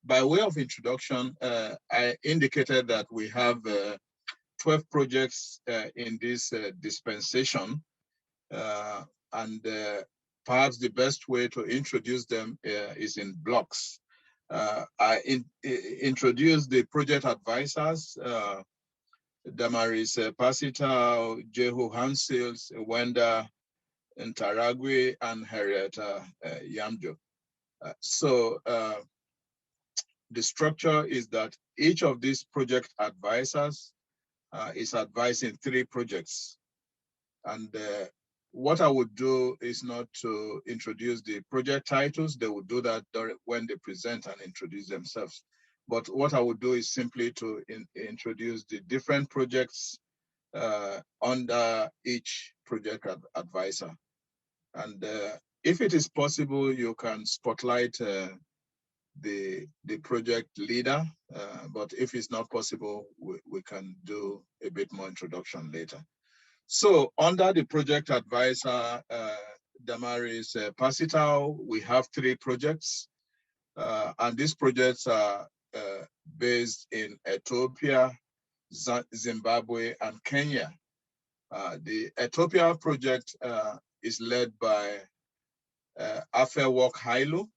By way of introduction, I indicated that we have 12 projects in this dispensation, and perhaps the best way to introduce them is in blocks. I introduced the project advisors, Damaris Pasita, Jehu Hansils, Wenda Ntaragwe, and Henrietta Yamjo. The structure is that each of these project advisors is advising 3 projects. And what I would do is not to introduce the project titles. They would do that when they present and introduce themselves. But what I would do is simply to introduce the different projects under each project advisor. And if it is possible, you can spotlight the project leader, but if it's not possible, we can do a bit more introduction later. So under the project advisor, Damaris Pasitao, we have 3 projects, and these projects are based in Ethiopia, Zimbabwe, and Kenya. The Ethiopia project is led by Afework Hailu.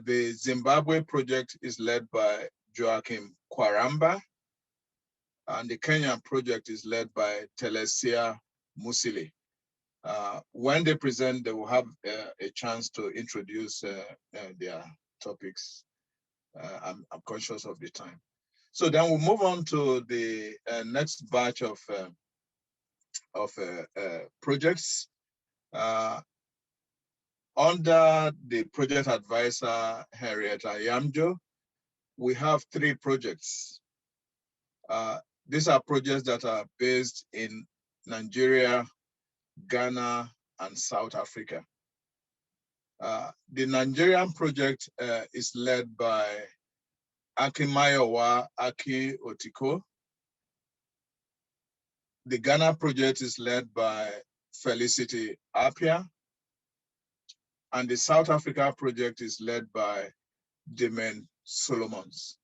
The Zimbabwe project is led by Joachim Kwaramba, and the Kenyan project is led by Telesia Musili. When they present, they will have a chance to introduce their topics. I'm conscious of the time. So then we'll move on to the next batch of projects. Under the project advisor, Henrietta Yamjo, we have 3 projects. These are projects that are based in Nigeria, Ghana, and South Africa. The Nigerian project is led by Akimayowa Aki Otiko. The Ghana project is led by Felicity Apaah. And the South Africa project is led by Demain Solomons.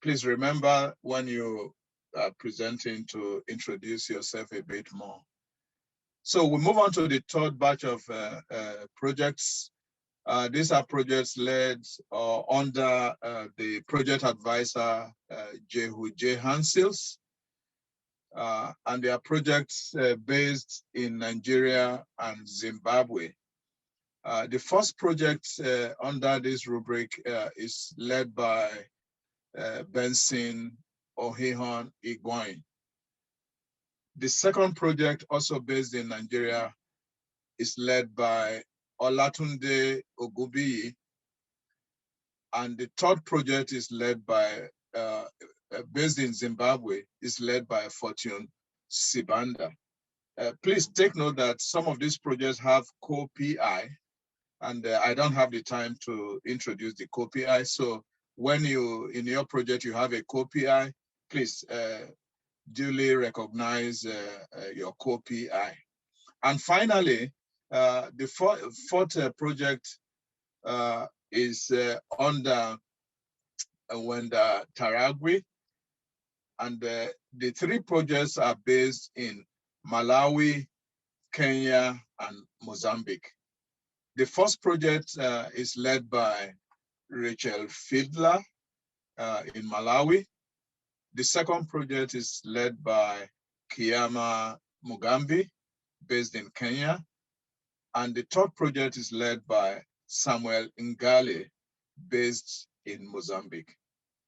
Please remember when you are presenting to introduce yourself a bit more. So we move on to the 3rd batch of projects. These are projects led under the project advisor, Jehu J. Hansils. And they are projects based in Nigeria and Zimbabwe. The first project under this rubric is led by Benson, Ohihon, Igboin. The second project, also based in Nigeria, is led by Olatunde Ogubiyi. And the 3rd project is led by, based in Zimbabwe, is led by Fortune Sibanda. Please take note that some of these projects have co-PI, and I don't have the time to introduce the co-PI. So when in your project, you have a co-PI, please duly recognize your co-PI. And finally, the 4th project is under Wenda Taragwe. And the 3 projects are based in Malawi, Kenya, and Mozambique. The first project is led by Rachel Fiedler in Malawi. The second project is led by Kiyama Mugambi, based in Kenya. And the 3rd project is led by Samuel Ngale, based in Mozambique.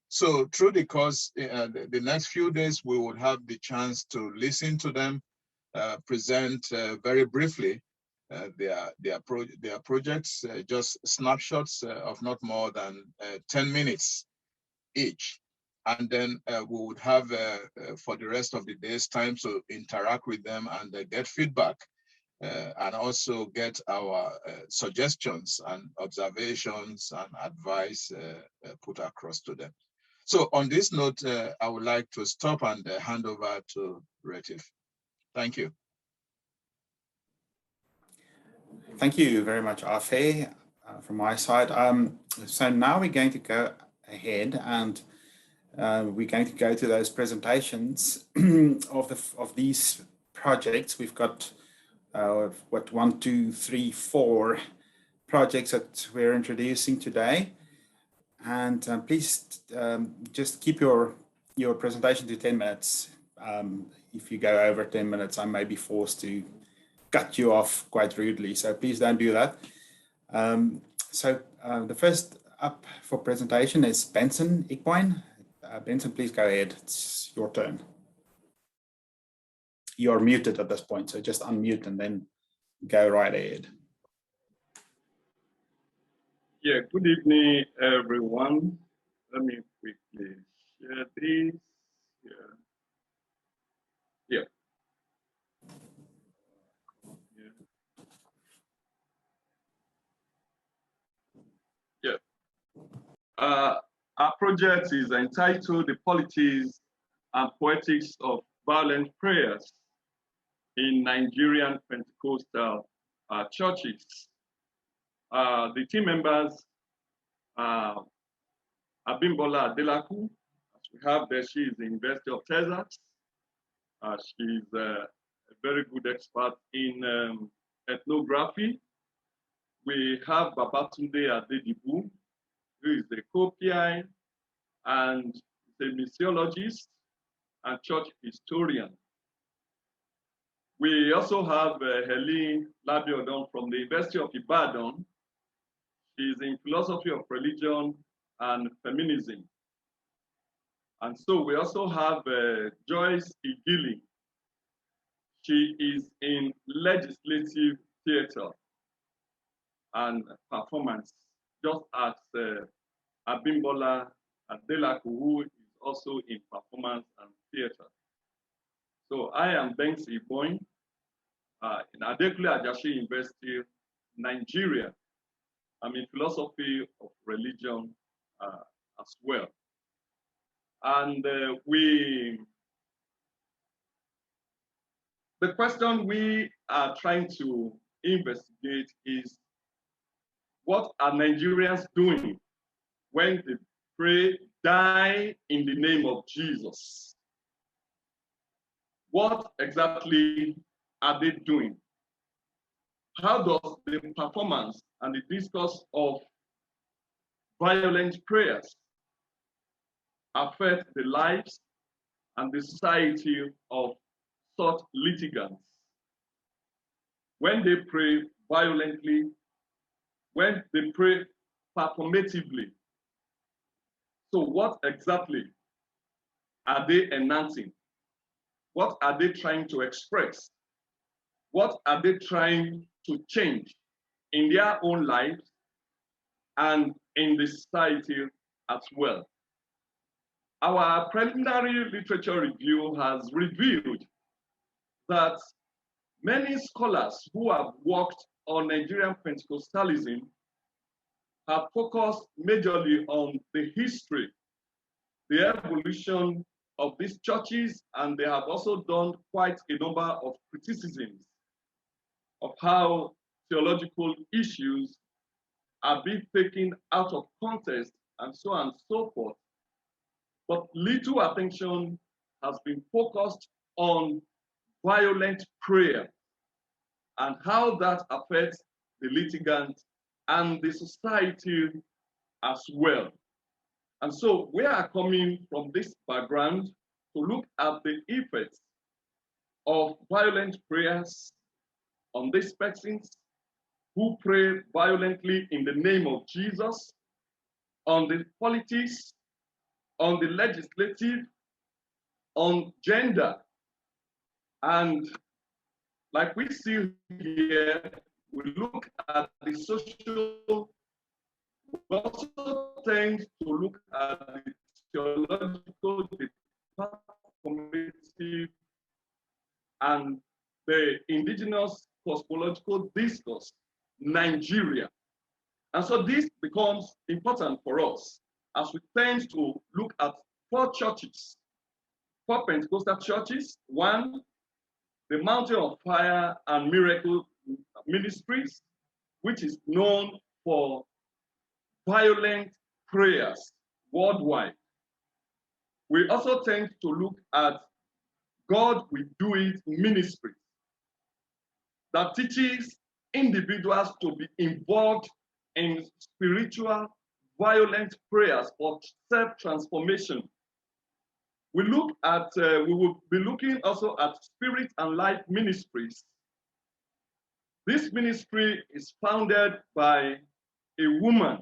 So through the course, the next few days, we will have the chance to listen to them present very briefly their projects, just snapshots of not more than 10 minutes each. And then we would have, for the rest of the day's time, to interact with them and get feedback and also get our suggestions and observations and advice put across to them. So on this note, I would like to stop and hand over to Retif. Thank you. Thank you very much, Afe. from my side. So now we're going to go ahead and we're going to go to those presentations of these projects. We've got what 1, 2, 3, 4 projects that we're introducing today, and please just keep your presentation to 10 minutes. If you go over 10 minutes, I may be forced to cut you off quite rudely, so please don't do that. The first up for presentation is Benson Igboin. Benson, please go ahead. It's your turn. You're muted at this point, so just unmute and then go right ahead. Yeah, good evening, everyone. Let me quickly share this. Yeah. Our project is entitled The Politics and Poetics of Violent Prayers in Nigerian Pentecostal Churches. The team members are Abimbola Adelaku, as we have there. She is the University of Texas. She's a very good expert in ethnography. We have Babatunde Adedibu, who is the co-PI and the missiologist and church historian. We also have Helen Labiodon from the University of Ibadan. She's in philosophy of religion and feminism. And so we also have Joyce Igili. She is in legislative theater and performance, just as Abimbola Adelaku, who is also in performance and theater. So I am Benson Igboin in Adekunle Ajashi University, Nigeria. I'm in philosophy of religion as well. And the question we are trying to investigate is, what are Nigerians doing when they pray, die in the name of Jesus? What exactly are they doing? How does the performance and the discourse of violent prayers affect the lives and the society of such litigants? When they pray violently, when they pray performatively, so what exactly are they enacting? What are they trying to express? What are they trying to change in their own lives and in the society as well? Our preliminary literature review has revealed that many scholars who have worked on Nigerian Pentecostalism have focused majorly on the history, the evolution of these churches, and they have also done quite a number of criticisms of how theological issues are being taken out of context and so on and so forth. But little attention has been focused on violent prayer and how that affects the litigant and the society as well. And so we are coming from this background to look at the effects of violent prayers on these persons who pray violently in the name of Jesus, on the politics, on the legislative, on gender. And like we see here, we look at the social, we also tend to look at the theological, the performative, and the indigenous cosmological discourse, Nigeria. And so this becomes important for us as we tend to look at 4 churches, 4 Pentecostal churches. One, the Mountain of Fire and Miracle Ministries, which is known for violent prayers worldwide. We also tend to look at God will do it ministry that teaches individuals to be involved in spiritual violent prayers for self-transformation. We will be looking also at spirit and life ministries. This ministry is founded by a woman,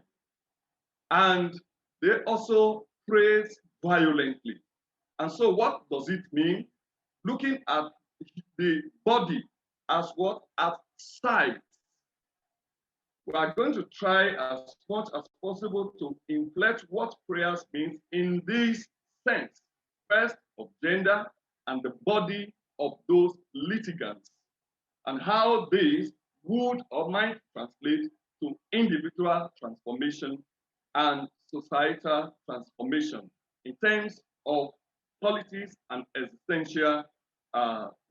and they also pray violently. And so what does it mean? Looking at the body as what? As sight. We are going to try as much as possible to inflect what prayers means in this sense. First, of gender and the body of those litigants, and how this would or might translate to individual transformation and societal transformation in terms of politics and existential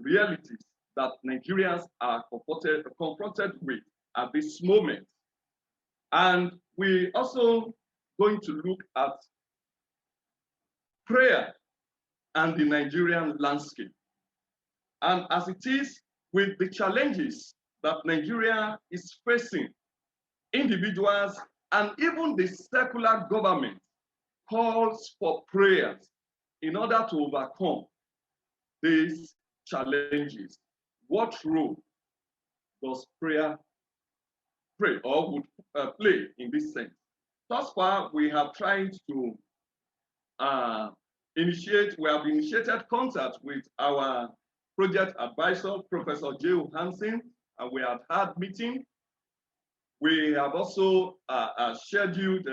realities that Nigerians are confronted with at this moment. And we also going to look at prayer and the Nigerian landscape. And as it is with the challenges that Nigeria is facing, individuals and even the secular government calls for prayers in order to overcome these challenges. What role does prayer play or would play in this sense? Thus far, we have tried to we have initiated contact with our project advisor, Professor J. Hansen, and we have had meeting. We have also scheduled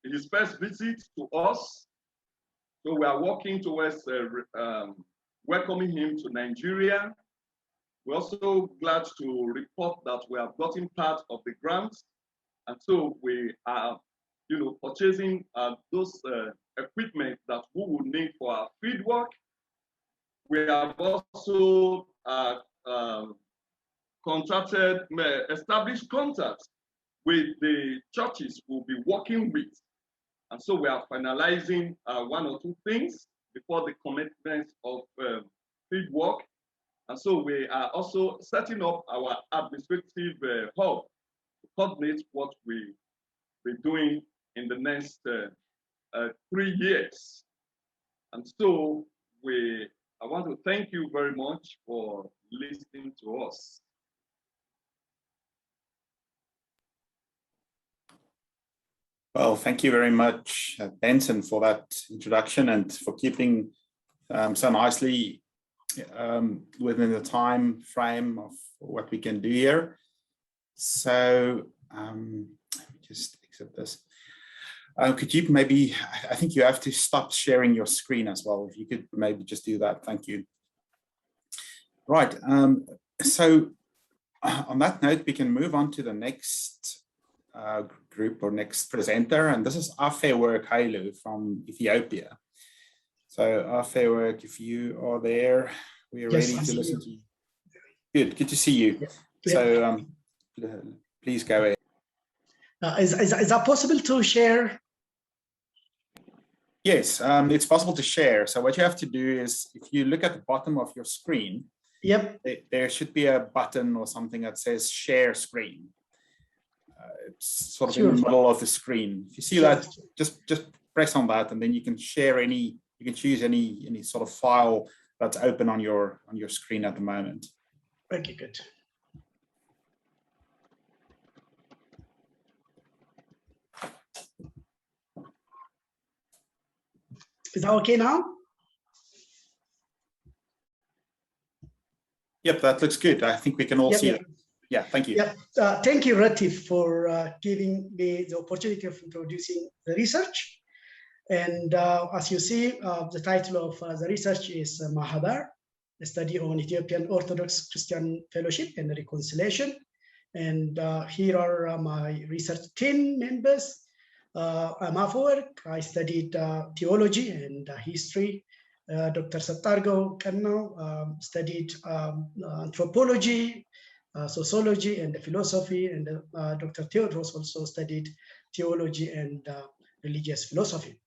his first visit to us. So we are working towards welcoming him to Nigeria. We're also glad to report that we have gotten part of the grant. And so we are, purchasing those equipment that we will need for our field work. We have also established contacts with the churches we'll be working with. And so we are finalizing one or two things before the commitment of field work. And so we are also setting up our administrative hub to coordinate what we'll be doing in the next 3 years. And so I want to thank you very much for listening to us. Well, thank you very much, Benson, for that introduction and for keeping so nicely within the time frame of what we can do here. So let me just exit this. Could you maybe, I think you have to stop sharing your screen as well. If you could maybe just do that, thank you. Right, so on that note, we can move on to the next group or next presenter, and this is Afework Hailu from Ethiopia. So Afework, if you are there, we are ready to listen to you. Good to see you. Yes. So please go ahead. Is that possible to share? Yes, it's possible to share. So what you have to do is, if you look at the bottom of your screen, yep, there should be a button or something that says share screen. It's sort of in the middle of the screen. If you see that, just press on that, and then you can share you can choose any sort of file that's open on your screen at the moment. Okay, good. Is that okay now? Yep, that looks good. I think we can all see it. Yeah, thank you. Yeah, thank you, Ratif, for giving me the opportunity of introducing the research. And as you see, the title of the research is Mahabar, a study on Ethiopian Orthodox Christian fellowship and reconciliation. And here are my research team members. I'm Afework. I studied theology and history. Dr. Sattargo Kannau studied anthropology. sociology and philosophy, and Dr. Theodros also studied theology and religious philosophy.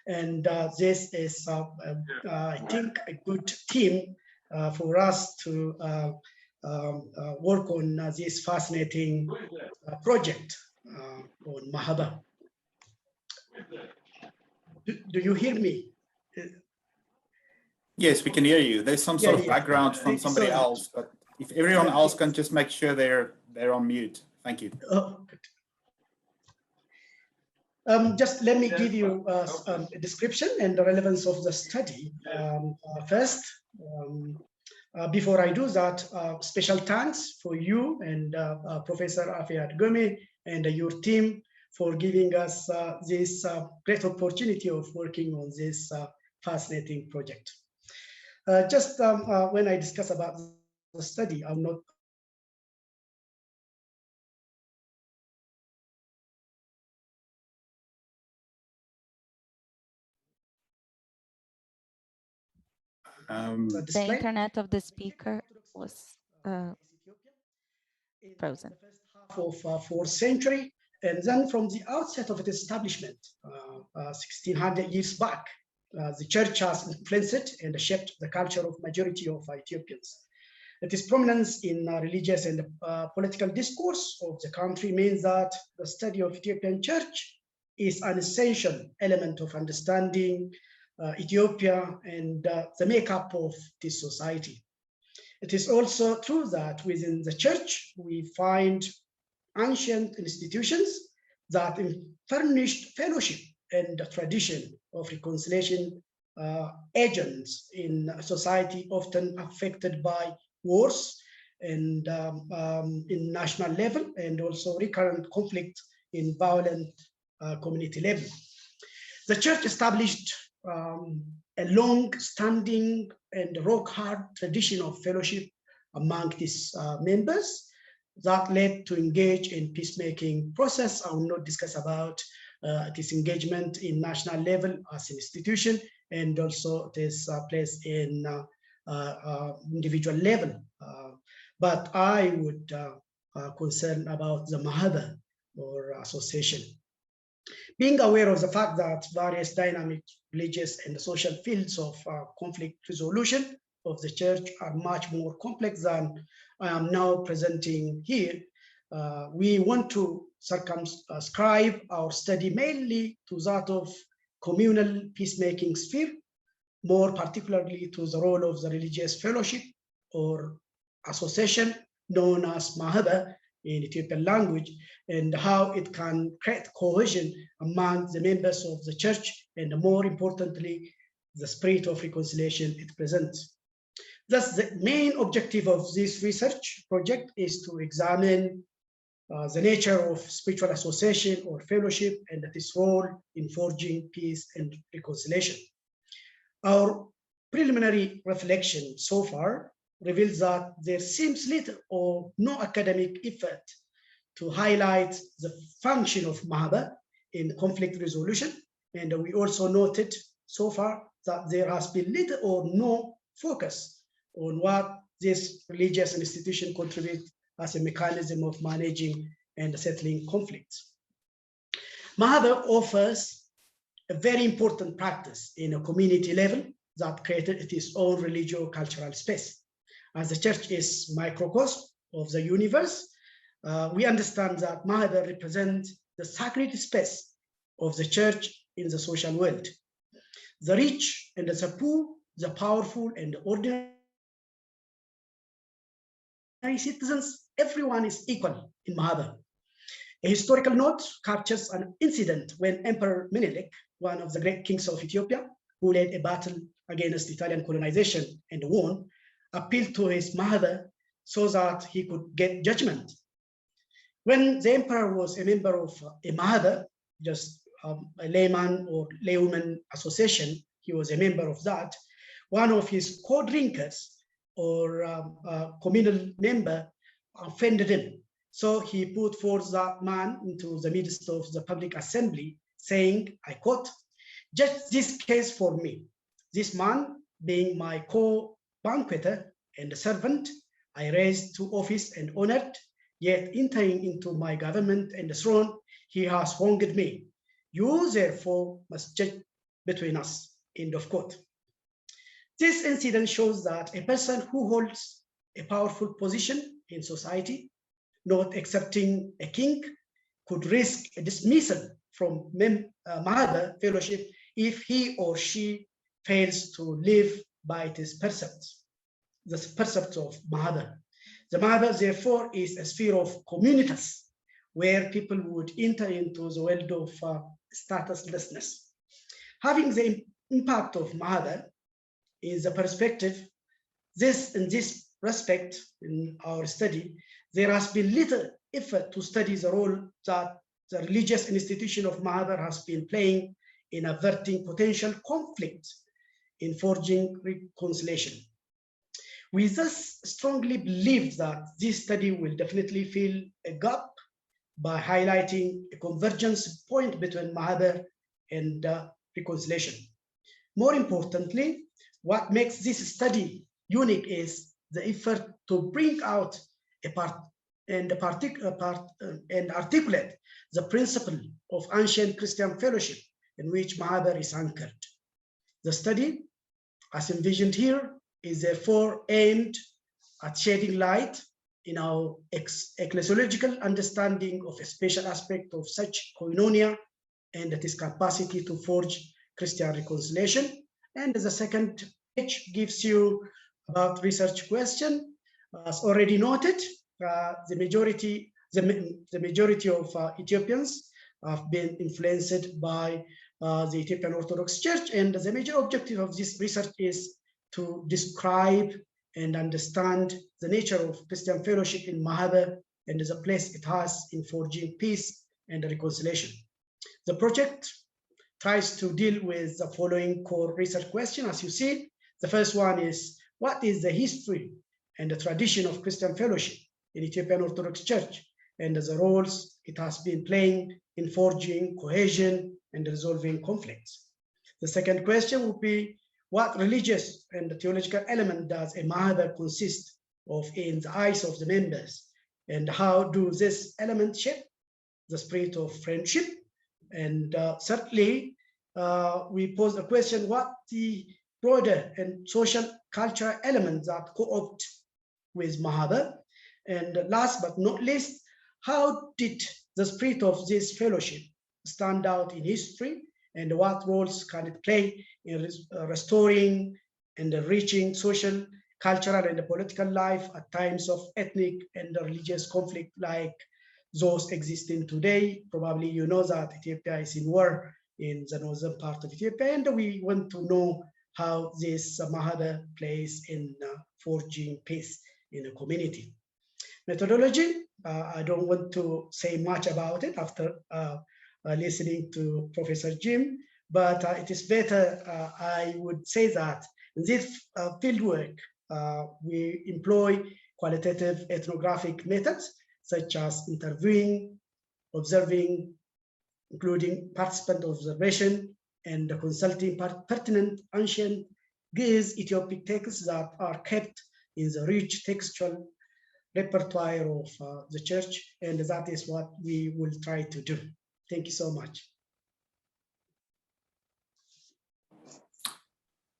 And this is, I think, a good team for us to work on this fascinating project on Mahaba. Do you hear me? Yes, we can hear you. There's some sort of background from somebody else, but if everyone else can just make sure they're on mute. Thank you. Oh, just let me give you a description and the relevance of the study first. Before I do that, special thanks for you and Professor Afework and your team for giving us this great opportunity of working on this fascinating project. Just when I discuss about the study, I'm not the internet of the speaker was frozen. In the first half of 4th century, and then from the outset of its establishment, 1600 years back, the church has influenced and shaped the culture of majority of Ethiopians. Its prominence in religious and political discourse of the country means that the study of Ethiopian church is an essential element of understanding Ethiopia and the makeup of this society. It is also true that within the church, we find ancient institutions that furnished fellowship and tradition of reconciliation agents in a society often affected by wars and in national level, and also recurrent conflict in violent community level. The church established a long-standing and rock-hard tradition of fellowship among its members that led to engage in peacemaking process. I will not discuss about this engagement in national level as an institution, and also this place in individual level. But I would concern about the Mahaba or association. Being aware of the fact that various dynamic religious and social fields of conflict resolution of the church are much more complex than I am now presenting here, we want to circumscribe our study mainly to that of communal peacemaking sphere, more particularly to the role of the religious fellowship or association known as Mahaba in Ethiopian language, and how it can create cohesion among the members of the church, and more importantly, the spirit of reconciliation it presents. Thus, the main objective of this research project is to examine the nature of spiritual association or fellowship and its role in forging peace and reconciliation. Our preliminary reflection so far reveals that there seems little or no academic effort to highlight the function of Mahaba in conflict resolution. And we also noted so far that there has been little or no focus on what this religious institution contributes as a mechanism of managing and settling conflicts. Mahaba offers a very important practice in a community level that created its own religio-cultural space. As the church is microcosm of the universe, we understand that Mahaba represents the sacred space of the church in the social world. The rich and the poor, the powerful and the ordinary citizens, everyone is equal in Mahaba. A historical note captures an incident when Emperor Menelik, one of the great kings of Ethiopia, who led a battle against Italian colonization and won, appealed to his Mahaba so that he could get judgment. When the emperor was a member of a Mahaba, just a layman or laywoman association, he was a member of that, one of his co-drinkers or communal member offended him. So he put forth that man into the midst of the public assembly, saying, I quote, "Judge this case for me. This man being my co-banqueter and servant, I raised to office and honored, yet entering into my government and throne, he has wronged me. You therefore must judge between us. End of quote. This incident shows that a person who holds a powerful position in society, not accepting a king, could risk a dismissal from Mahada fellowship if he or she fails to live by its precepts, the precepts of Mahada. The Mahada, therefore, is a sphere of communitas where people would enter into the world of statuslessness. Having the impact of Mahada is a perspective, in this respect, in our study, there has been little effort to study the role that the religious institution of Mahada has been playing in averting potential conflict, in forging reconciliation. We thus strongly believe that this study will definitely fill a gap by highlighting a convergence point between Mahada and reconciliation. More importantly, what makes this study unique is the effort to bring out and articulate the principle of ancient Christian fellowship in which Mahada is anchored. The study, as envisioned here, is therefore aimed at shedding light in our ecclesiological understanding of a special aspect of such koinonia and its capacity to forge Christian reconciliation. And the second page gives you about research question. As already noted, the majority of Ethiopians have been influenced by the Ethiopian Orthodox Church, and the major objective of this research is to describe and understand the nature of Christian fellowship in Mahada and the place it has in forging peace and reconciliation. The project tries to deal with the following core research question. As you see, the first one is, what is the history and the tradition of Christian fellowship in Ethiopian Orthodox Church and the roles it has been playing in forging cohesion and resolving conflicts? The second question would be, what religious and theological element does a Mahada consist of in the eyes of the members? And how do this element shape the spirit of friendship? And thirdly, we pose the question, what the broader and social cultural elements that co-opt with Mahada? And last but not least, how did the spirit of this fellowship stand out in history? And what roles can it play in restoring and enriching social, cultural, and political life at times of ethnic and religious conflict like those existing today? Probably you know that Ethiopia is in war in the northern part of Ethiopia, and we want to know how this Mahada plays in forging peace in a community. Methodology, I don't want to say much about it after listening to Professor Jim, but it is better, I would say that in this fieldwork, we employ qualitative ethnographic methods such as interviewing, observing, including participant observation, and consulting pertinent ancient Ge'ez Ethiopic texts that are kept in the rich textual repertoire of the church, and that is what we will try to do. Thank you so much.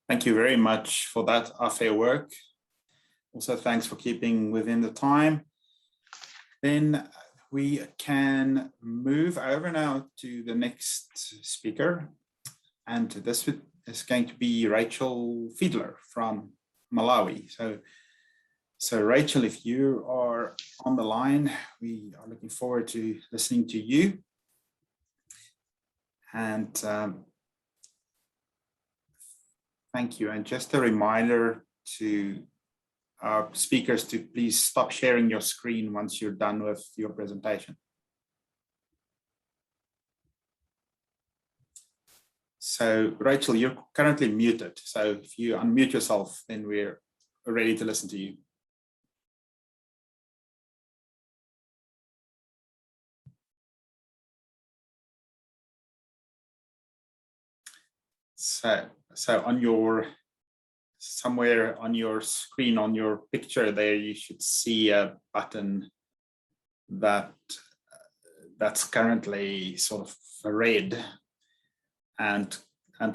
Thank you very much for that Afework. Also, thanks for keeping within the time. Then we can move over now to the next speaker. And this is going to be Rachel Fiedler from Malawi. So Rachel, if you are on the line, we are looking forward to listening to you. And thank you. And just a reminder to our speakers to please stop sharing your screen once you're done with your presentation. So Rachel, you're currently muted. So if you unmute yourself, then we're ready to listen to you. So on your somewhere on your screen, on your picture there, you should see a button that's currently sort of red and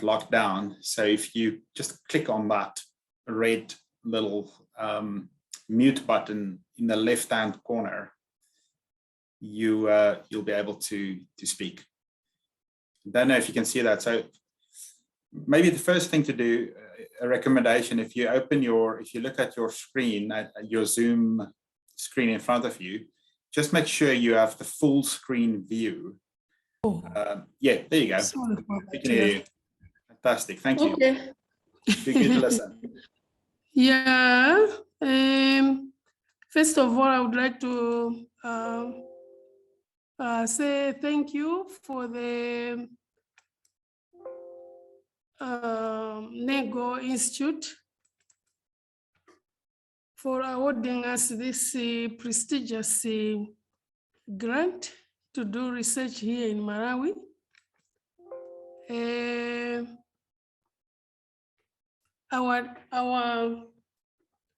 locked down. So if you just click on that red little mute button in the left-hand corner, you'll be able to speak. Don't know if you can see that. So maybe the first thing to do, a recommendation, if you look at your screen, your Zoom screen in front of you, just make sure you have the full screen view. Yeah, there you go. Sorry about We that, can hear you. Fantastic, thank you. Okay. Be good to listen. Yeah. First of all, I would like to say thank you for the NEGO Institute for awarding us this prestigious grant to do research here in Malawi. Our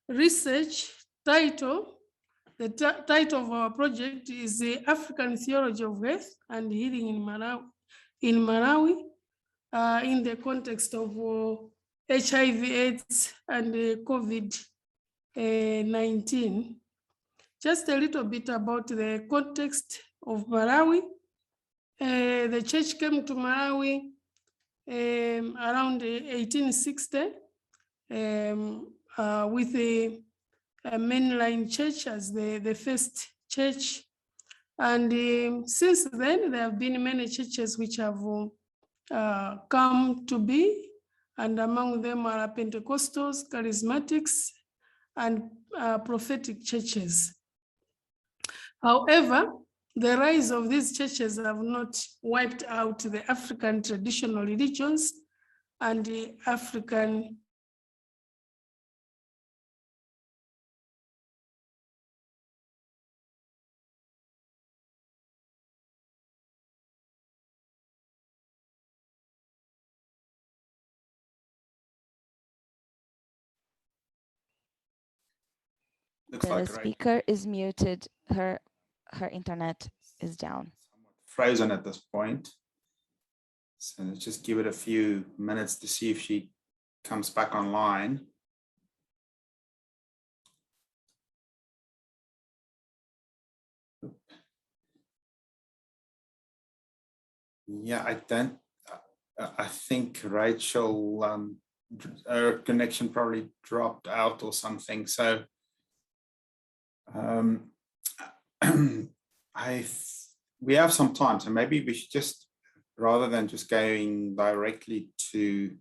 research title, the title of our project is the African Theology of Health and Healing in Malawi, in the context of HIV/AIDS and COVID-19. Just a little bit about the context of Malawi. The church came to Malawi around 1860 with a mainline church as the first church. And since then, there have been many churches which have come to be, and among them are Pentecostals, Charismatics, and prophetic churches. However, the rise of these churches have not wiped out the African traditional religions and the African The speaker is muted. Her internet is down. Frozen at this point. So let's just give it a few minutes to see if she comes back online. Yeah, I think Rachel, her connection probably dropped out or something. So we have some time, so maybe we should just, rather than just going directly to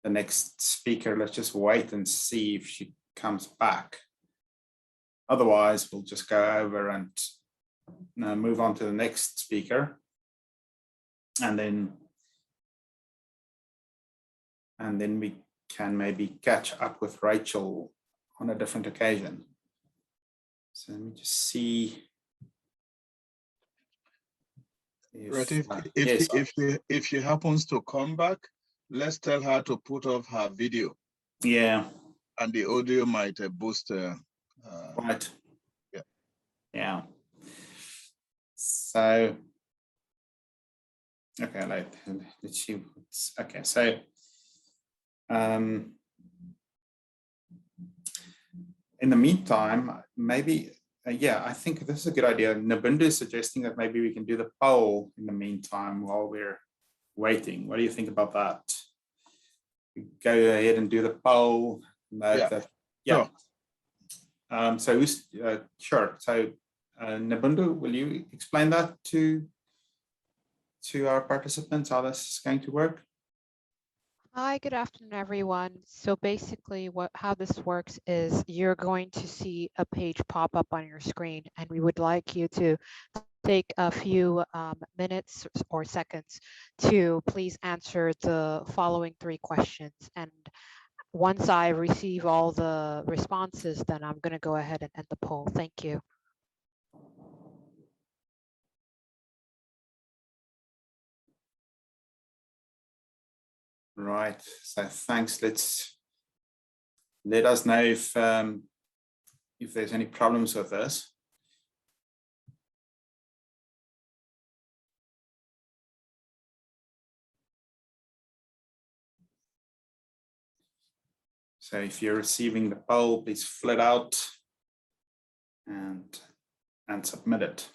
the next speaker, let's just wait and see if she comes back. Otherwise, we'll just go over and move on to the next speaker, and then we can maybe catch up with Rachel on a different occasion. So let me just see. If she happens to come back, let's tell her to put off her video. Yeah. And the audio might boost. Right. Yeah. Yeah. So, okay, let's see. Okay, so in the meantime, maybe, yeah, I think this is a good idea. NyaGondwe is suggesting that maybe we can do the poll in the meantime while we're waiting. What do you think about that? We go ahead and do the poll. Yeah. Sure. So who's, sure. So NyaGondwe, will you explain that to our participants, how this is going to work? Hi, good afternoon, everyone. So basically how this works is you're going to see a page pop up on your screen, and we would like you to take a few minutes or seconds to please answer the following 3 questions. And once I receive all the responses, then I'm going to go ahead and end the poll. Thank you. Right, so thanks. let us know if there's any problems with this. So if you're receiving the poll, please fill it out and submit it.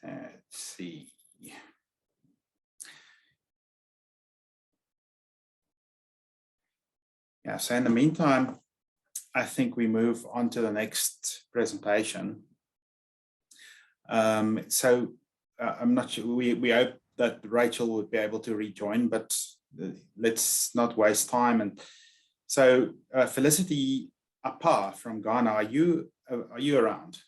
Let's see. Yeah, so in the meantime, I think we move on to the next presentation. I'm not sure, we hope that Rachel would be able to rejoin, but let's not waste time. And so Felicity Apaah from Ghana, are you around?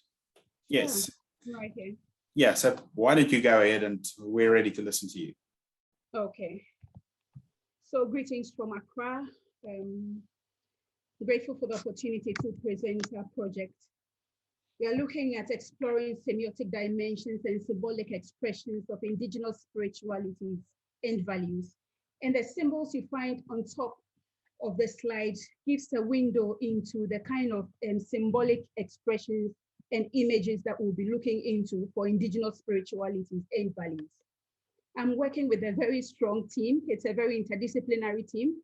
Yes. Yeah, right here. Yeah, so why don't you go ahead, and we're ready to listen to you. Okay. So greetings from Accra. Grateful for the opportunity to present our project. We are looking at exploring semiotic dimensions and symbolic expressions of indigenous spiritualities and values. And the symbols you find on top of the slide gives a window into the kind of symbolic expressions and images that we'll be looking into for indigenous spiritualities and values. I'm working with a very strong team. It's a very interdisciplinary team.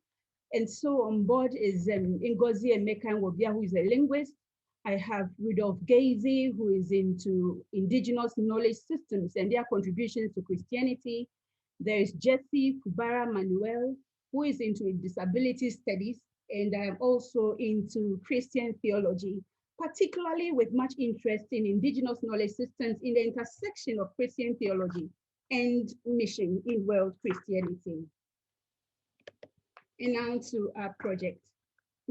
And so on board is Ngozi Emeka, who is a linguist. I have Rudolph Gazy, who is into indigenous knowledge systems and their contributions to Christianity. There is Jesse Kubara Manuel, who is into disability studies, and I'm also into Christian theology, particularly with much interest in indigenous knowledge systems in the intersection of Christian theology and mission in world Christianity. And now to our project.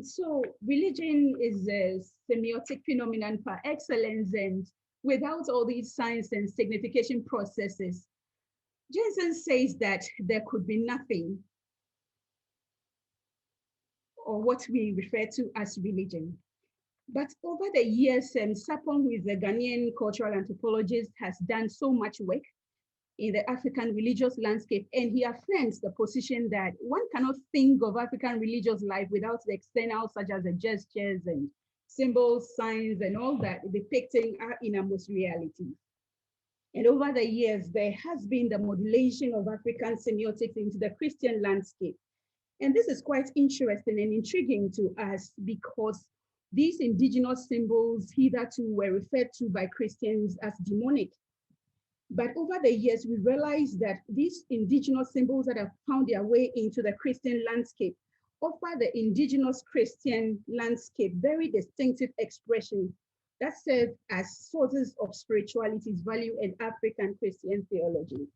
So religion is a semiotic phenomenon par excellence, and without all these signs and signification processes, Jensen says that there could be nothing, or what we refer to as religion. But over the years, Sapon, who is a Ghanaian cultural anthropologist, has done so much work in the African religious landscape, and he affirms the position that one cannot think of African religious life without the external, such as the gestures and symbols, signs, and all that depicting our innermost reality. And over the years, there has been the modulation of African semiotics into the Christian landscape. And this is quite interesting and intriguing to us because these indigenous symbols hitherto were referred to by Christians as demonic. But over the years, we realized that these indigenous symbols that have found their way into the Christian landscape offer the indigenous Christian landscape very distinctive expressions that serve as sources of spirituality's value in African Christian theology.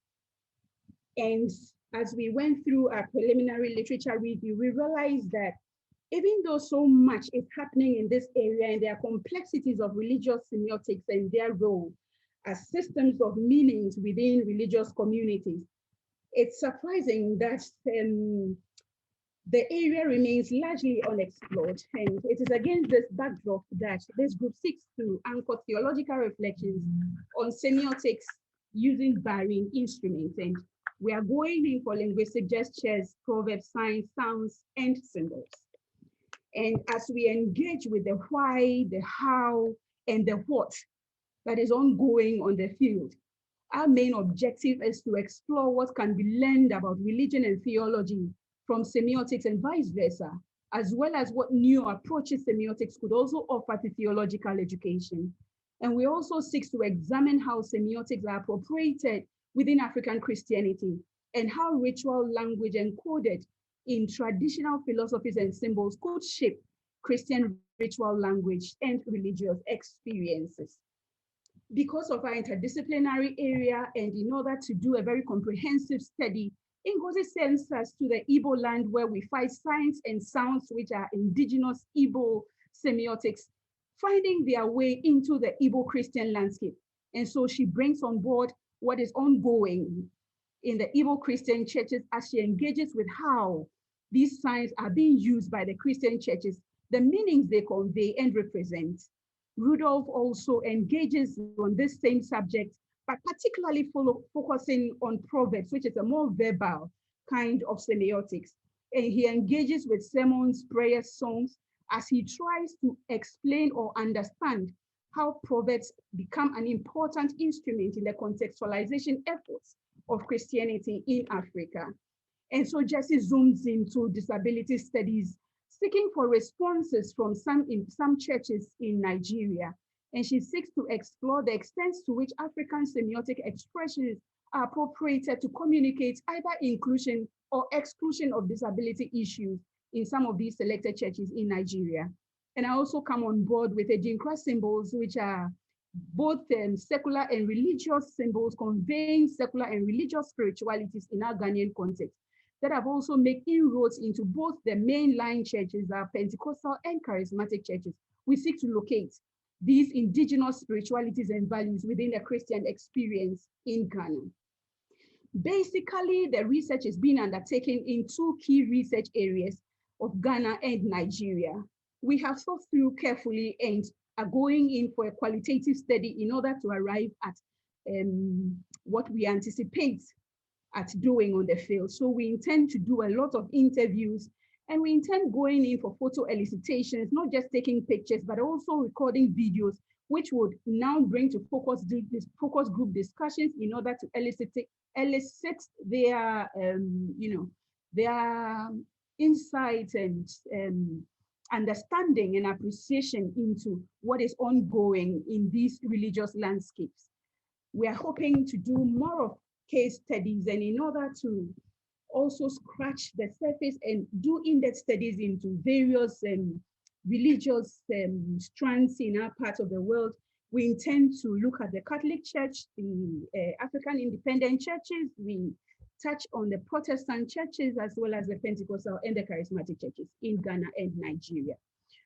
And as we went through our preliminary literature review, we realized that even though so much is happening in this area and there are complexities of religious semiotics and their role as systems of meanings within religious communities, it's surprising that the area remains largely unexplored. And it is against this backdrop that this group seeks to anchor theological reflections on semiotics using varying instruments. And we are going in for linguistic gestures, proverbs, signs, sounds, and symbols. And as we engage with the why, the how, and the what that is ongoing on the field, our main objective is to explore what can be learned about religion and theology from semiotics and vice versa, as well as what new approaches semiotics could also offer to theological education. And we also seek to examine how semiotics are appropriated within African Christianity and how ritual language encoded in traditional philosophies and symbols could shape Christian ritual language and religious experiences. Because of our interdisciplinary area and in order to do a very comprehensive study, Ngozi sends us to the Igbo land where we find signs and sounds which are indigenous Igbo semiotics, finding their way into the Igbo Christian landscape. And so she brings on board what is ongoing in the Igbo Christian churches as she engages with how these signs are being used by the Christian churches, the meanings they convey and represent. Rudolph also engages on this same subject, but particularly focusing on Proverbs, which is a more verbal kind of semiotics. And he engages with sermons, prayers, songs, as he tries to explain or understand how Proverbs become an important instrument in the contextualization efforts of Christianity in Africa. And so Jessie zooms into disability studies, seeking for responses from some churches in Nigeria. And she seeks to explore the extent to which African semiotic expressions are appropriated to communicate either inclusion or exclusion of disability issues in some of these selected churches in Nigeria. And I also come on board with Ejinkra symbols, which are both secular and religious symbols conveying secular and religious spiritualities in our Ghanaian context that have also made inroads into both the mainline churches, our Pentecostal and charismatic churches. We seek to locate these indigenous spiritualities and values within the Christian experience in Ghana. Basically, the research is being undertaken in two key research areas of Ghana and Nigeria. We have thought through carefully and are going in for a qualitative study in order to arrive at what we anticipate at doing on the field. So we intend to do a lot of interviews, and we intend going in for photo elicitations, not just taking pictures, but also recording videos, which would now bring to focus group discussions in order to elicit their, their insights and understanding and appreciation into what is ongoing in these religious landscapes. We are hoping to do more of case studies, and in order to also scratch the surface and do in-depth studies into various religious strands in our part of the world, we intend to look at the Catholic Church, the African independent churches. We touch on the Protestant churches, as well as the Pentecostal and the charismatic churches in Ghana and Nigeria.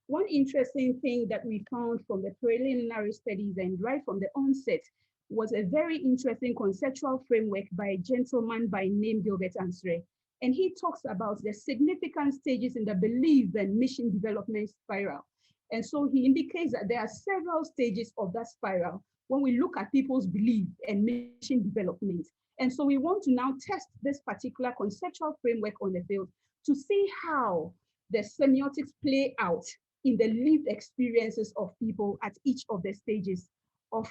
One interesting thing that we found from the preliminary studies and right from the onset was a very interesting conceptual framework by a gentleman by name Gilbert Ansre. And he talks about the significant stages in the belief and mission development spiral. And so he indicates that there are several stages of that spiral when we look at people's belief and mission development. And so we want to now test this particular conceptual framework on the field to see how the semiotics play out in the lived experiences of people at each of the stages of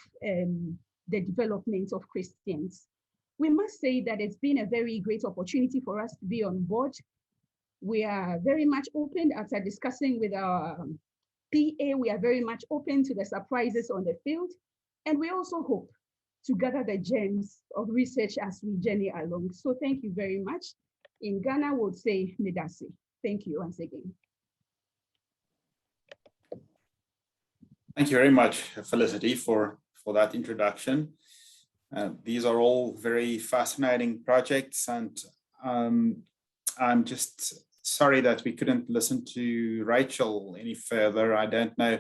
the development of Christians. We must say that it's been a very great opportunity for us to be on board. We are very much open after discussing with our PA. We are very much open to the surprises on the field. And we also hope to gather the gems of research as we journey along. So thank you very much. In Ghana, we'll say Medasi. Thank you once again. Thank you very much, Felicity, for that introduction. These are all very fascinating projects, and I'm just sorry that we couldn't listen to Rachel any further. I don't know,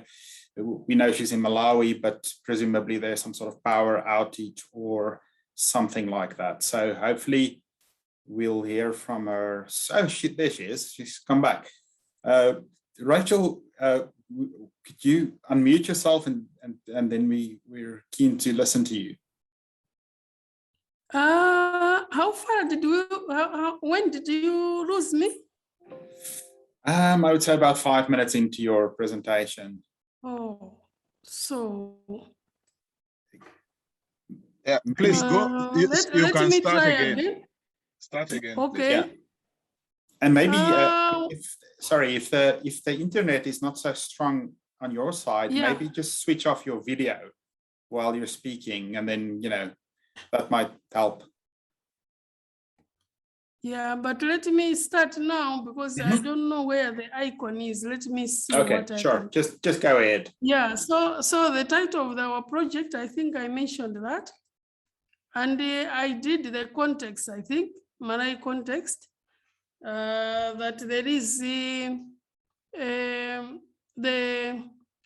we know she's in Malawi, but presumably there's some sort of power outage or something like that. So hopefully we'll hear from her. Oh, there she is, she's come back. Rachel, could you unmute yourself and then we're keen to listen to you. How far did you, when did you lose me? I would say about 5 minutes into your presentation. Oh, so. Yeah, please go. You can start again. Start again. Okay. Yeah. And maybe, if the internet is not so strong on your side, yeah, maybe just switch off your video while you're speaking, and then, that might help. Yeah, but let me start now because I don't know where the icon is. Let me see Okay, what I sure. can. Just go ahead. Yeah, so the title of our project, I think I mentioned that. And I did the context, I think, Malawi context, that there is the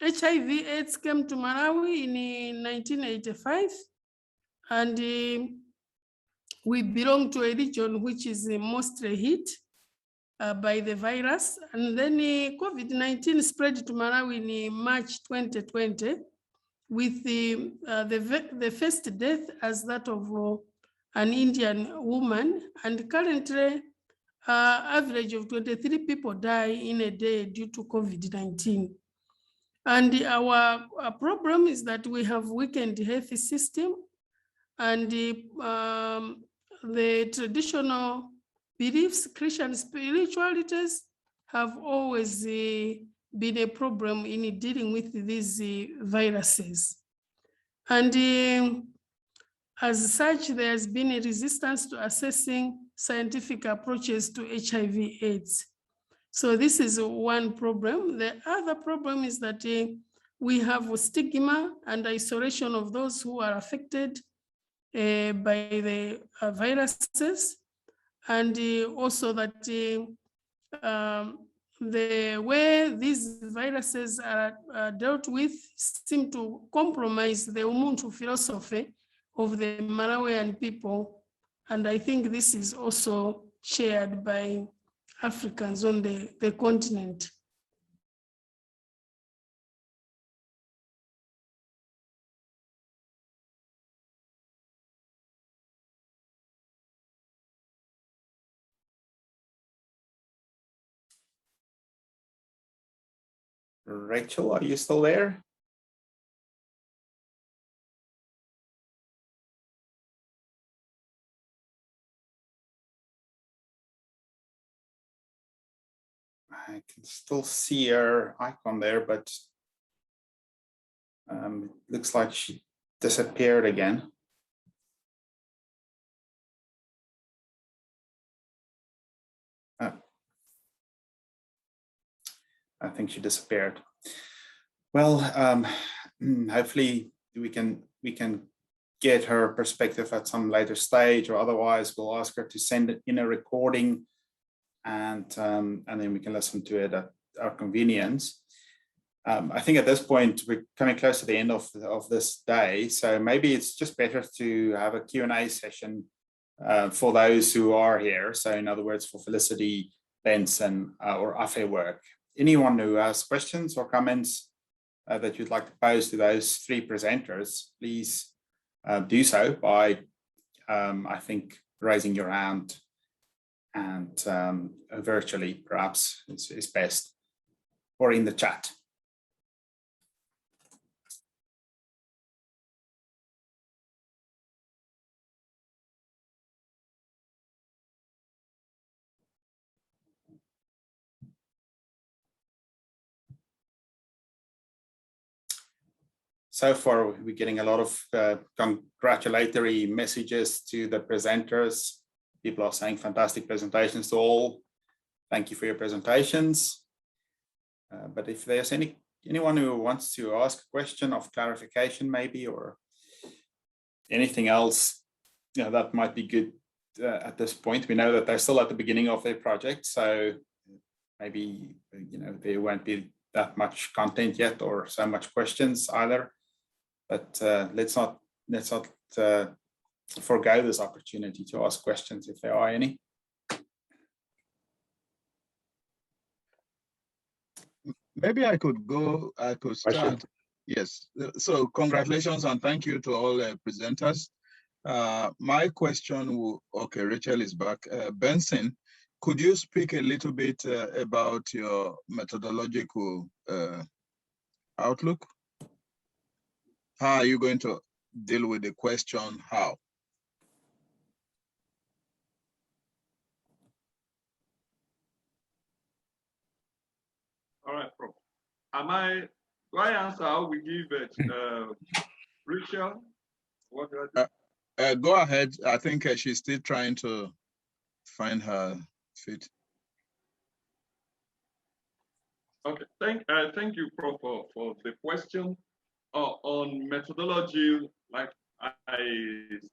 HIV/AIDS came to Malawi in 1985, and we belong to a region which is mostly hit by the virus. And then COVID-19 spread to Malawi in March 2020 with the first death as that of an Indian woman. And currently, average of 23 people die in a day due to COVID-19. And our problem is that we have weakened health system, and the traditional beliefs, Christian spiritualities have always been a problem in dealing with these viruses. And as such, there's been a resistance to assessing scientific approaches to HIV/AIDS. So this is one problem. The other problem is that we have a stigma and isolation of those who are affected by the viruses, and also that the way these viruses are dealt with seem to compromise the Ubuntu philosophy of the Malawian people. And I think this is also shared by Africans on the continent. Rachel, are you still there? I can still see her icon there, but it looks like she disappeared again. I think she disappeared. Well, hopefully we can get her perspective at some later stage, or otherwise we'll ask her to send it in a recording, and then we can listen to it at our convenience. I think at this point we're coming close to the end of this day, so maybe it's just better to have a Q&A session for those who are here. So in other words, for Felicity, Benson, or Afework. Anyone who has questions or comments that you'd like to pose to those three presenters, please do so by, I think, raising your hand, and virtually perhaps is best, or in the chat. So far, we're getting a lot of congratulatory messages to the presenters. People are saying fantastic presentations to all. Thank you for your presentations. But if there's anyone who wants to ask a question of clarification maybe, or anything else, that might be good at this point. We know that they're still at the beginning of their project, so maybe there won't be that much content yet, or so much questions either. But let's not forgo this opportunity to ask questions if there are any. Maybe I could start. Yes. So congratulations and thank you to all presenters. My question will, okay, Rachel is back. Benson, could you speak a little bit about your methodological outlook? How are you going to deal with the question, how? All right, Prof. Do I answer how we give it, Rachel? What do I do? Go ahead. I think she's still trying to find her feet. Okay, thank you, Prof, for the question. On methodology, like I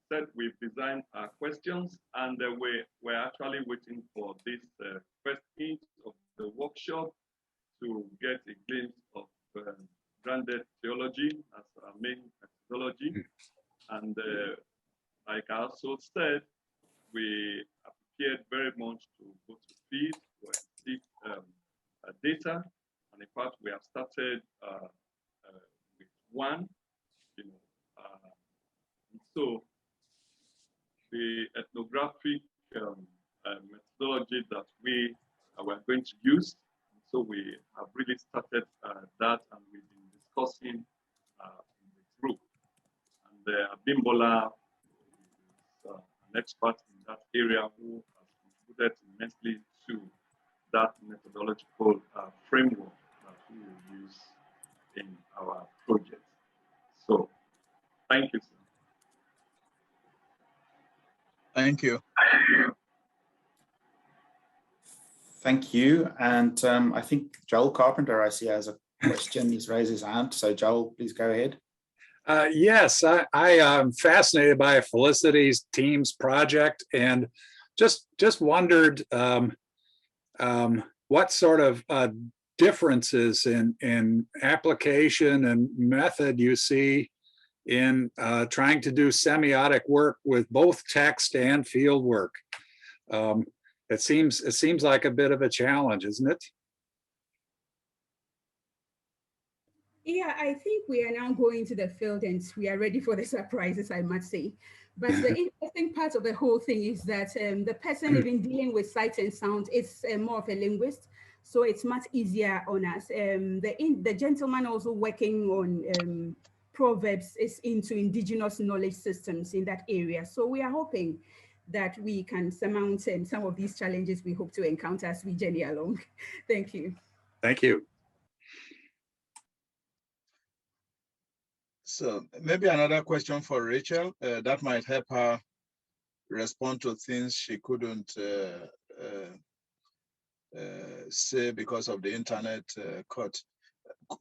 said, we've designed our questions, and we're actually waiting for this first hint of the workshop to get a glimpse of grounded theology as our main methodology. And like I also said, we are prepared very much to go to feed to seek data. And in fact, we have started with one, so the ethnographic methodology that we are going to use. So we have really started that, and we've been discussing in the group. And Bimbola is an expert in that area who has contributed immensely to that methodological framework that we will use in our project. So, thank you, sir. Thank you. Thank you. And I think Joel Carpenter, I see, has a question. He's raised his hand. So Joel, please go ahead. Yes, I am fascinated by Felicity's team's project, and just wondered what sort of differences in application and method you see in trying to do semiotic work with both text and field work. It seems like a bit of a challenge, isn't it? Yeah, I think we are now going to the field and we are ready for the surprises, I must say. But the interesting part of the whole thing is that the person even dealing with sight and sound is more of a linguist, so it's much easier on us. The gentleman also working on Proverbs is into indigenous knowledge systems in that area. So we are hoping that we can surmount some of these challenges we hope to encounter as we journey along. Thank you. Thank you. So maybe another question for Rachel that might help her respond to things she couldn't say because of the internet cut.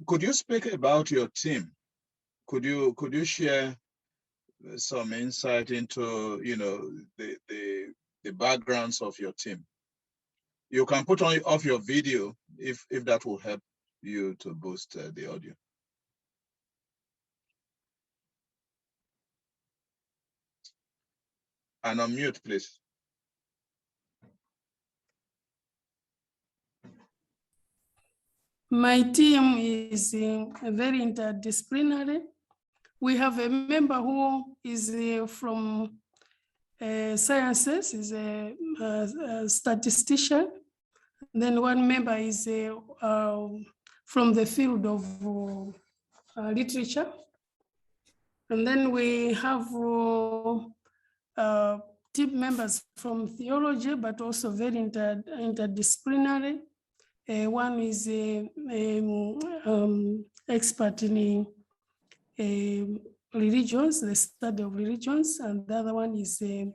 Could you speak about your team? Could you share some insight into the backgrounds of your team? You can put off your video if that will help you to boost the audio. And unmute, please. My team is very interdisciplinary. We have a member who is from sciences, is a statistician. Then one member is from the field of literature. And then we have team members from theology, but also very interdisciplinary. One is expert in religions, the study of religions, and the other one is in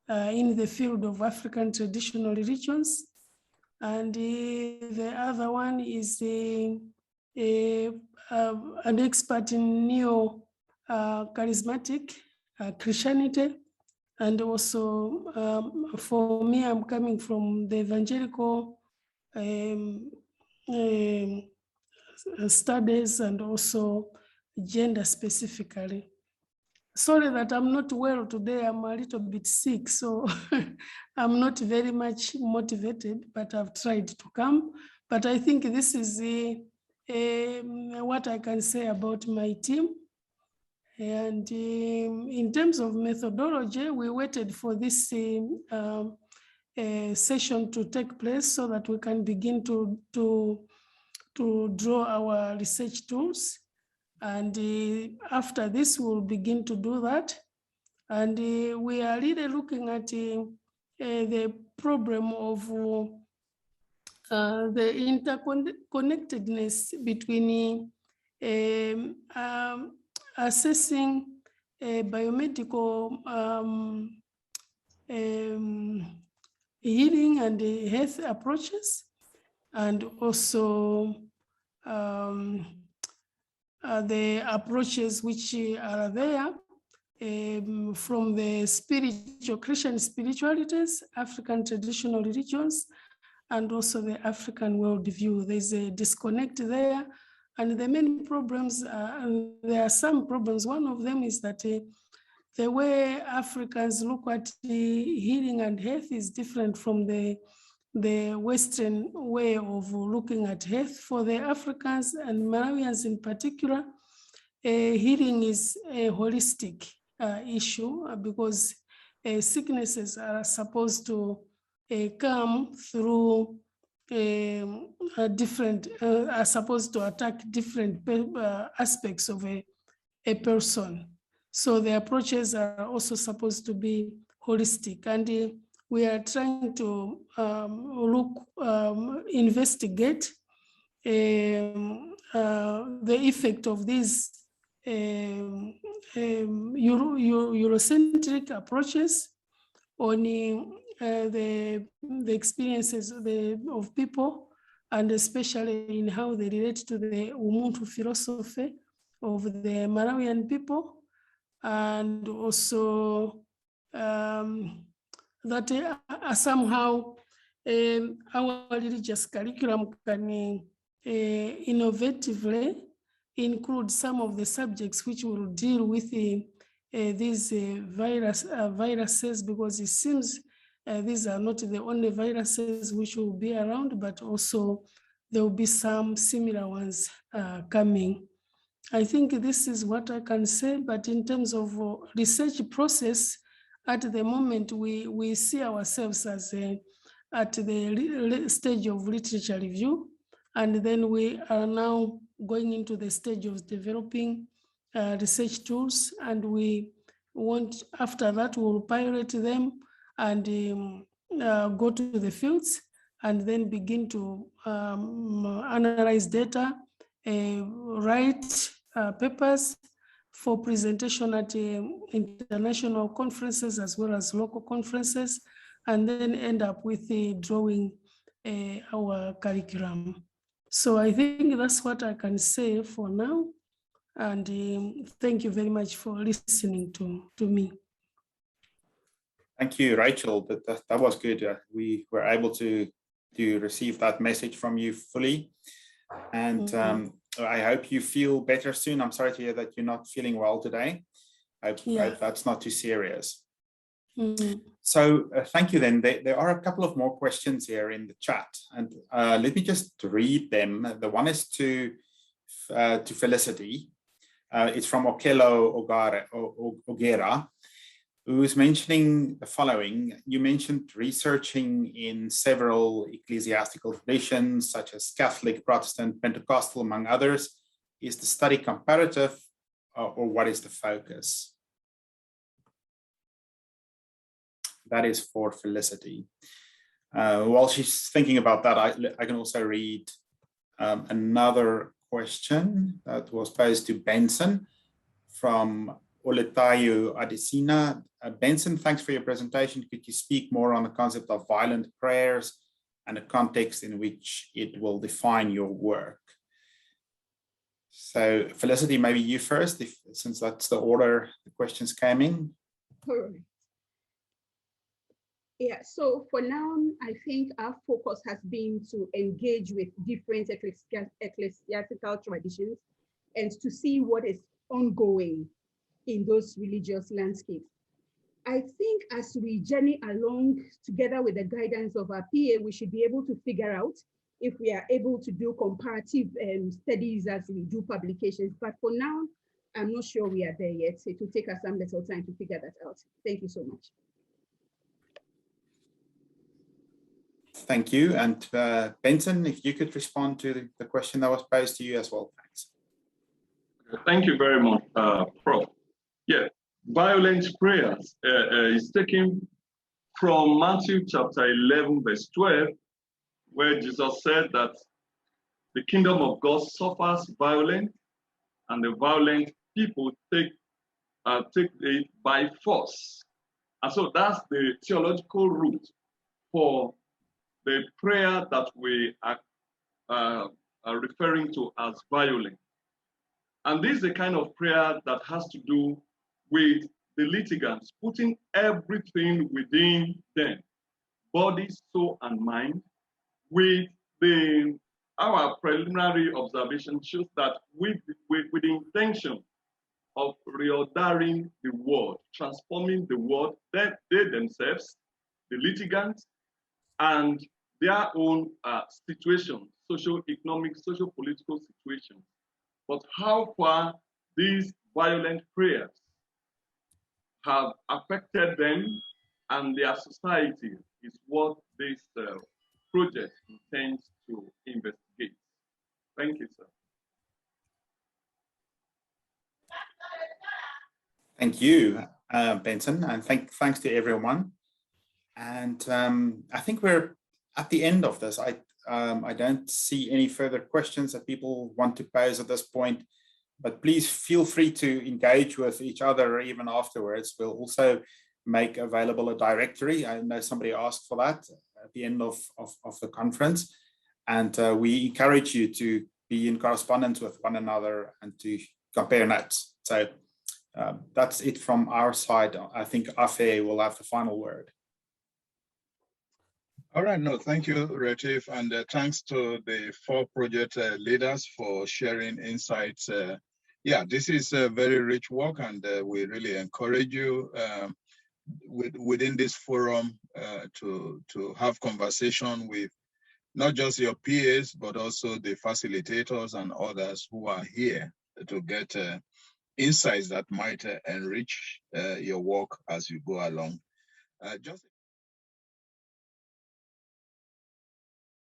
the field of African traditional religions. And the other one is an expert in neo-charismatic Christianity. And also for me, I'm coming from the evangelical studies and also gender specifically. Sorry that I'm not well today. I'm a little bit sick, so I'm not very much motivated, but I've tried to come. But I think this is what I can say about my team. And in terms of methodology, we waited for this session to take place so that we can begin to draw our research tools. And after this, we'll begin to do that. And we are really looking at the problem of the interconnectedness between assessing biomedical healing and health approaches, and also the approaches which are there from the spiritual Christian spiritualities, African traditional religions, and also the African worldview. There's a disconnect there. And the main problems, there are some problems. One of them is that the way Africans look at healing and health is different from the Western way of looking at health. For the Africans and Malawians in particular, healing is a holistic issue because sicknesses are supposed to come through are supposed to attack different aspects of a person. So the approaches are also supposed to be holistic, and we are trying to investigate the effect of these Eurocentric approaches on the experiences of people, and especially in how they relate to the Ubuntu philosophy of the Malawian people, and also that somehow our religious curriculum can innovatively include some of the subjects which will deal with these viruses, because it seems these are not the only viruses which will be around, but also there will be some similar ones coming. I think this is what I can say, but in terms of research process, at the moment, we see ourselves as at the stage of literature review, and then we are now going into the stage of developing research tools, and we want, after that, we'll pilot them and go to the fields and then begin to analyze data, write papers for presentation at international conferences as well as local conferences, and then end up with drawing our curriculum. So I think that's what I can say for now. And thank you very much for listening to me. Thank you, Rachel. That was good. We were able to receive that message from you fully. And I hope you feel better soon. I'm sorry to hear that you're not feeling well today. I hope that's not too serious. So thank you then. There are a couple of more questions here in the chat, and let me just read them. The one is to Felicity. It's from Okelo Ogera, who is mentioning the following. You mentioned researching in several ecclesiastical traditions, such as Catholic, Protestant, Pentecostal, among others. Is the study comparative, or what is the focus? That is for Felicity. While she's thinking about that, I can also read another question that was posed to Benson from Oletayo Adesina. Benson, thanks for your presentation. Could you speak more on the concept of violent prayers and the context in which it will define your work? So Felicity, maybe you first, since that's the order the questions came in. All right. Yeah, so for now, I think our focus has been to engage with different ecclesiastical traditions and to see what is ongoing in those religious landscapes. I think as we journey along together with the guidance of our PA, we should be able to figure out if we are able to do comparative studies as we do publications. But for now, I'm not sure we are there yet. So it will take us some little time to figure that out. Thank you so much. Thank you. And Benson, if you could respond to the question that was posed to you as well, thanks. Thank you very much, Prof. Yeah, violent prayers is taken from Matthew chapter 11, verse 12, where Jesus said that the kingdom of God suffers violence, and the violent people take it by force. And so that's the theological root for the prayer that we are referring to as violence. And this is the kind of prayer that has to do with the litigants putting everything within them, body, soul, and mind, with our preliminary observation shows that with the intention of reordering the world, transforming the world, they themselves, the litigants, and their own situation, socio-economic, socio-political situation. But how far these violent prayers have affected them and their society is what this project intends to investigate. Thank you, sir. Thank you, Benson, and thanks to everyone. And I think we're at the end of this. I don't see any further questions that people want to pose at this point, but please feel free to engage with each other even afterwards. We'll also make available a directory. I know somebody asked for that at the end of the conference. And we encourage you to be in correspondence with one another and to compare notes. So that's it from our side. I think Apaah will have the final word. All right, no, thank you, Retif, and thanks to the 4 project leaders for sharing insights. Yeah, this is a very rich work, and we really encourage you within this forum to have conversation with not just your peers, but also the facilitators and others who are here to get insights that might enrich your work as you go along. Just